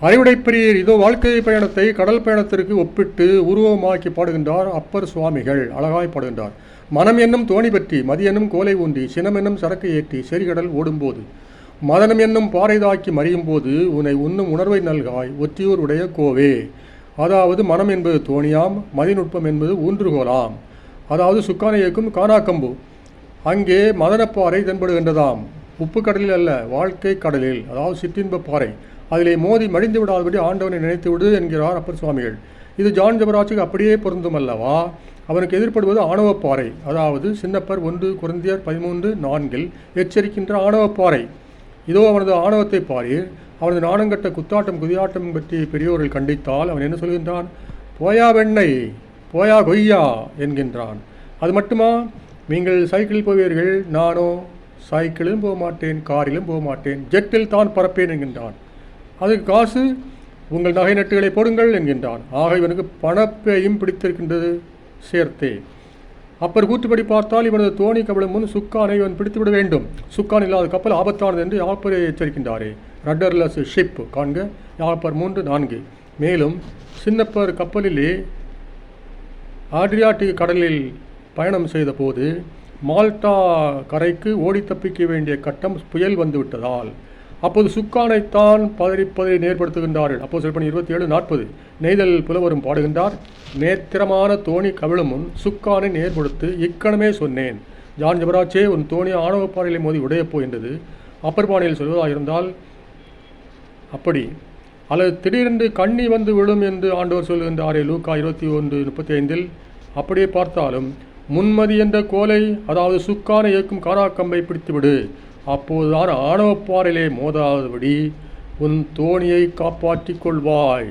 அறிவுடைப்பிரியர் இதோ வாழ்க்கை பயணத்தை கடல் பயணத்திற்கு ஒப்பிட்டு உருவமாக்கி பாடுகின்றார் அப்பர் சுவாமிகள். அழகாய் பாடுகின்றார். மனம் என்னும் தோணி பற்றி மதி என்னும் கோலை ஊன்றி சினம் என்னும் சரக்கு ஏற்றி செறிகடல் ஓடும்போது மதனம் என்னும் பாறை தாக்கி மறியும் போது உன்னை உண்ணும் உணர்வை நல்காய் ஒற்றியூர் உடைய கோவே. அதாவது மனம் என்பது தோணியாம், மதிநுட்பம் என்பது ஊன்றுகோலாம். அதாவது சுக்கானை இயக்கும் கானாக்கம்பு. அங்கே மதனப்பாறை தென்படுகின்றதாம். உப்பு கடலில் அல்ல, வாழ்க்கை கடலில், அதாவது சிற்றின்ப பாறை. அதிலே மோதி மடிந்து விடாதபடி ஆண்டவனை நினைத்து விடு என்கிறார் அப்பர் சுவாமிகள். இது ஜான் ஜெபராஜுக்கு அப்படியே பொருந்தும் அல்லவா? அவனுக்கு எதிர்ப்படுவது ஆணவப்பாறை. அதாவது சின்னப்பர் 1 கொரிந்தியர் 13:4 எச்சரிக்கின்ற ஆணவப்பாறை. இதோ அவனது ஆணவத்தை பாரீர். அவனது நாணங்கட்ட குத்தாட்டம் குதியாட்டம் பற்றி பெரியோர்கள் கண்டித்தால் அவன் என்ன சொல்கின்றான்? போயா வெண்ணை, போயா கொய்யா என்கின்றான். அது மட்டுமா? நீங்கள் சைக்கிளில் போவீர்கள், நானோ சைக்கிளிலும் போக மாட்டேன், காரிலும் போக மாட்டேன், ஜெட்டில் தான் பறப்பேன் என்கின்றான். அதுக்கு காசு உங்கள் நகை நட்டுகளை போடுங்கள் என்கின்றான். ஆக இவனுக்கு பணப்பையும் பிடித்திருக்கின்றது சேர்த்தே. அப்பர் கூற்றுப்படி பார்த்தால் இவனது தோணி கவிழும் முன் சுக்கானை இவன் பிடித்துவிட வேண்டும். சுக்கான் இல்லாத கப்பல் ஆபத்தானது என்று யாப்பரை எச்சரிக்கின்றாரே. ரட்டர்லெஸ் ஷிப் காண்க யாப்பர் 3:4. மேலும் சின்னப்பர் கப்பலிலே ஆட்ரியாட்டிக் கடலில் பயணம் செய்த போது மால்டா கரைக்கு ஓடி தப்பிக்க வேண்டிய கட்டம் புயல் வந்துவிட்டதால் அப்போது சுக்கானைத்தான் பதறி நேர்படுத்துகின்றார்கள். அப்போ சில 27:40 நெய்தல் புலவரும் பாடுகின்றார். நேத்திரமான தோணி கவிழும் முன் சுக்கானை நேர்படுத்து இக்கணமே சொன்னேன். ஜான் ஜெபராஜே, உன் தோணி ஆணவப்பாறையிலே மோதி உடையப்போ என்றது. அப்பர் பாணியில் சொல்வதாக இருந்தால் அப்படி, அல்லது திடீரென்று கண்ணி வந்து விழும் என்று ஆண்டவர் சொல்கின்றாரே லூக்கா 21:35. அப்படியே பார்த்தாலும் முன்மதி என்ற கோலை, அதாவது சுக்கானை இயக்கும் காராக்கம்பை பிடித்துவிடு. அப்போதுதான் ஆணவப்பாறையிலே மோதாதபடி உன் தோணியை காப்பாற்றிக் கொள்வாய்.